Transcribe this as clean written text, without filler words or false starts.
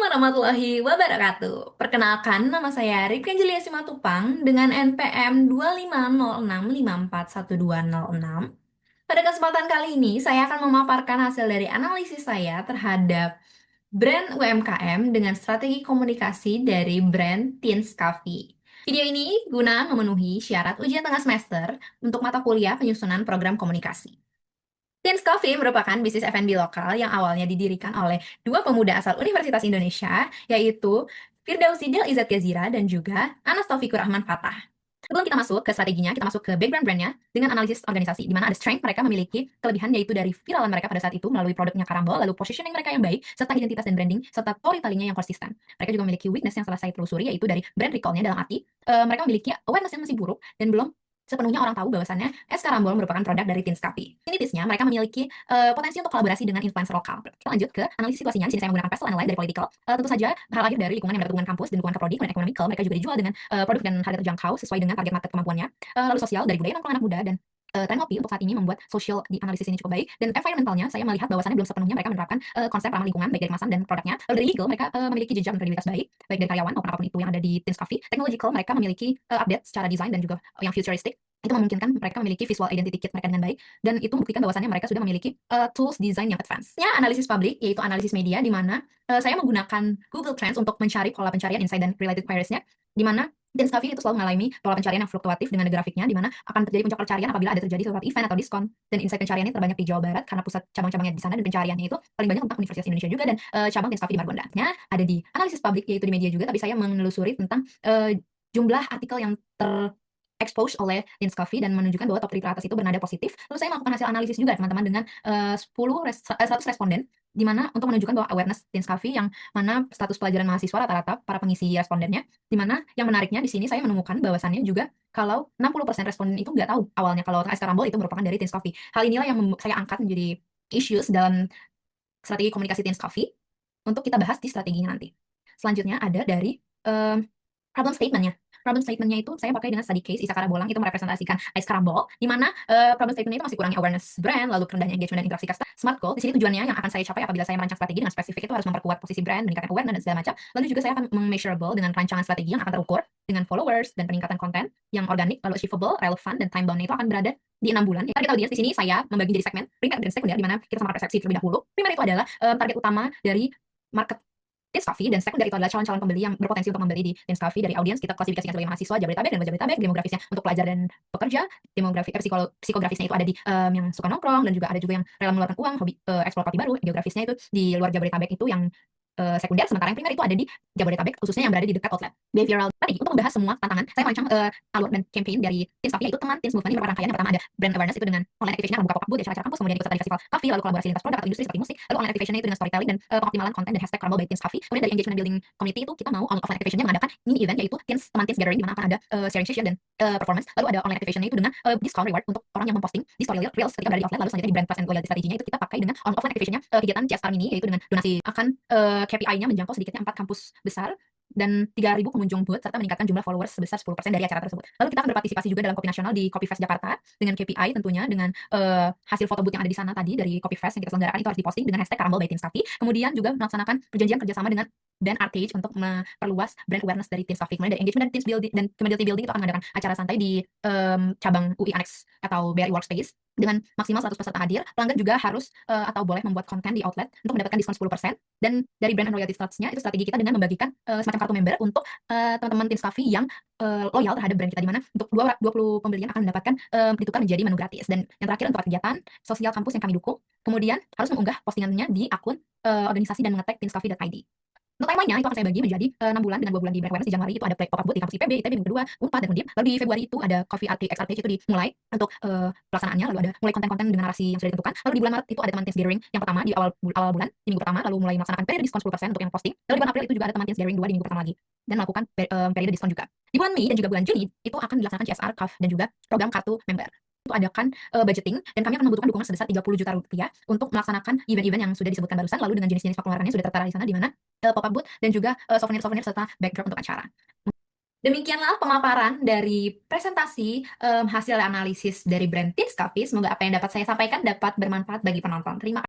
warahmatullahi wabarakatuh. Perkenalkan, nama saya Rifki Angelia Simatupang dengan NPM 25065412006. Pada kesempatan kali ini, saya akan memaparkan hasil dari analisis saya terhadap brand UMKM dengan strategi komunikasi dari brand Teens Coffee. Video ini guna memenuhi syarat ujian tengah semester untuk mata kuliah penyusunan program komunikasi. Teens Coffee merupakan bisnis F&B lokal yang awalnya didirikan oleh dua pemuda asal Universitas Indonesia, yaitu Firdausi Del Izzat Gazira dan juga Anas Taufikur Rahman Fatah. Sebelum kita masuk ke strateginya, kita masuk ke background brandnya dengan analisis organisasi, di mana ada strength mereka memiliki kelebihan yaitu dari viralan mereka pada saat itu melalui produknya Karambol, lalu positioning mereka yang baik, serta identitas dan branding, serta storytellingnya yang konsisten. Mereka juga memiliki weakness yang setelah saya telusuri, yaitu dari brand recall-nya dalam arti mereka memiliki awareness yang masih buruk dan belum sepenuhnya orang tahu bahwasannya es Karambol merupakan produk dari Teens Coffee. Ini tipsnya, mereka memiliki potensi untuk kolaborasi dengan influencer lokal. Kita lanjut ke analisis situasinya. Di sini saya menggunakan pestle analyze dari political. Tentu saja hal lahir dari lingkungan yang mendapat dukungan kampus dan dukungan keprodi, kemudian economical. Mereka juga dijual dengan produk dan harga terjangkau sesuai dengan target market kemampuannya. Lalu sosial dari budaya nongkrong anak muda dan tren ngopi untuk saat ini membuat social di analisis ini cukup baik. Dan environmentalnya saya melihat bahwasannya belum sepenuhnya mereka menerapkan konsep ramah lingkungan baik dari kemasan dan produknya. Lalu dari legal mereka memiliki jejak dan kredibilitas baik dari karyawan maupun apapun itu yang ada di Teens Coffee. Technological mereka memiliki update secara desain dan juga yang futuristic. Itu memungkinkan mereka memiliki visual identity kit mereka dengan baik, dan itu membuktikan bahwasannya mereka sudah memiliki tools design yang advance. Ya, analisis publik yaitu analisis media, di mana saya menggunakan Google Trends untuk mencari pola pencarian insight dan related queriesnya, di mana Teens Coffee itu selalu mengalami pola pencarian yang fluktuatif dengan grafiknya, di mana akan terjadi puncak pencarian apabila ada terjadi suatu event atau diskon. Dan insight pencariannya terbanyak di Jawa Barat karena pusat cabang-cabangnya di sana, dan pencariannya itu paling banyak tentang Universitas Indonesia juga, dan cabang Teens Coffee di Margonda. Ada di analisis publik yaitu di media juga, tapi saya menelusuri tentang jumlah artikel yang expose oleh Teens Coffee dan menunjukkan bahwa top 3 teratas itu bernada positif. Lalu saya melakukan hasil analisis juga teman-teman dengan 100 responden, di mana untuk menunjukkan bahwa awareness Teens Coffee yang mana status pelajaran mahasiswa rata-rata para pengisi respondennya, di mana yang menariknya di sini saya menemukan bahwasannya juga kalau 60% responden itu nggak tahu awalnya kalau es Karambol itu merupakan dari Teens Coffee. Hal inilah yang saya angkat menjadi issues dalam strategi komunikasi Teens Coffee untuk kita bahas di strateginya nanti. Selanjutnya ada dari problem statement-nya. Problem statement-nya itu saya pakai dengan study case Isa Karabolang, itu merepresentasikan Ice Karambol, di mana problem statement-nya itu masih kurangnya awareness brand, lalu rendahnya engagement dan interaksi customer. Smart goal, di sini tujuannya yang akan saya capai apabila saya merancang strategi dengan spesifik itu harus memperkuat posisi brand, meningkatkan awareness dan segala macam. Lalu juga saya akan measurable dengan rancangan strategi yang akan terukur dengan followers dan peningkatan konten yang organik, lalu achievable, relevan, dan time bound itu akan berada di 6 bulan. Target audience di sini saya membagi jadi segmen primer dan sekunder, di mana kita sama persepsi terlebih dahulu. Primer itu adalah target utama dari market Teens Coffee, dan sekunder itu adalah calon-calon pembeli yang berpotensi untuk membeli di Teens Coffee. Dari audiens kita klasifikasikan sebagai mahasiswa Jabodetabek dan luar Jabodetabek. Demografisnya untuk pelajar dan pekerja. Demografi psikografisnya itu ada di yang suka nongkrong, dan juga ada juga yang rela mengeluarkan uang hobi eksplor kopi baru. Geografisnya itu di luar Jabodetabek itu yang sekunder, sementara yang primer itu ada di Jabodetabek, khususnya yang berada di dekat outlet. Behavioral strategi untuk membahas semua tantangan, saya merancang alur dan campaign dari Teens Coffee, yaitu teman Teens Movement. Ini merupakan rangkaian. Yang pertama ada brand awareness, itu dengan online activation membuka pop-up booth, acara-acara kampus, kemudian ikut serta di festival coffee, lalu kolaborasi lintas produk atau industri seperti musik, lalu online activation-nya itu dengan storytelling dan pengoptimalan konten dan hashtag Karambol by Teens Coffee. Kemudian dari engagement building community itu kita mau offline activation-nya mengadakan mini event, yaitu teman Teens gathering, di mana akan ada sharing session dan performance. Lalu ada online activation-nya itu dengan discount reward untuk orang yang memposting di story reels ketika berada di outlet. Lalu selanjutnya di brand trust and loyalty strateginya itu kita pakai dengan offline activation-nya kegiatan CSR mini, yaitu dengan donasi akan KPI-nya menjangkau sedikitnya 4 kampus besar dan 3.000 pengunjung booth, serta meningkatkan jumlah followers sebesar 10% dari acara tersebut. Lalu kita akan berpartisipasi juga dalam Kopi Nasional di Kopi Fest Jakarta dengan KPI tentunya, dengan hasil foto booth yang ada di sana tadi dari Kopi Fest yang kita selenggarakan itu harus diposting dengan hashtag Karambol by Teens Coffee. Kemudian juga melaksanakan perjanjian kerjasama dengan brand Artage untuk memperluas brand awareness dari Teens Coffee. Kemudian dari engagement dan Teens building dan community building itu akan mengadakan acara santai di cabang UI Annex atau BRI Workspace dengan maksimal 100 peserta hadir. Pelanggan juga harus atau boleh membuat konten di outlet untuk mendapatkan diskon 10%. Dan dari brand and royalty stats-nya itu strategi kita dengan membagikan semacam kartu member untuk teman-teman Teens Coffee yang loyal terhadap brand kita, di mana untuk 20 pembelian akan mendapatkan ditukar menjadi menu gratis. Dan yang terakhir untuk kegiatan sosial kampus yang kami dukung, kemudian harus mengunggah postingannya di akun organisasi dan mengetag teenscoffee.id. Untuk timeline-nya itu akan saya bagi menjadi 6 bulan dengan 2 bulan di brand awareness. Di Januari itu ada pop-up booth di kampus IPB, ITB minggu kedua, Unpad, dan Undip. Lalu di Februari itu ada Coffee XRT itu dimulai untuk pelaksanaannya. Lalu ada mulai konten-konten dengan narasi yang sudah ditentukan. Lalu di bulan Maret itu ada teman Teens Gathering yang pertama di awal bulan, di minggu pertama, lalu mulai melaksanakan periode diskon 10% untuk yang posting. Lalu di bulan April itu juga ada teman Teens Gathering 2 di minggu pertama lagi, dan melakukan periode diskon juga. Di bulan Mei dan juga bulan Juni itu akan dilaksanakan CSR, CAF, dan juga program kartu member. Itu adakan budgeting, dan kami akan membutuhkan dukungan sebesar 30 juta rupiah untuk melaksanakan event-event yang sudah disebutkan barusan. Lalu dengan jenis-jenis pengeluarannya sudah tertera di sana, di mana pop-up booth dan juga souvenir-souvenir serta backdrop untuk acara. Demikianlah pemaparan dari presentasi hasil analisis dari brand Teens Coffee. Semoga apa yang dapat saya sampaikan dapat bermanfaat bagi penonton. Terima kasih.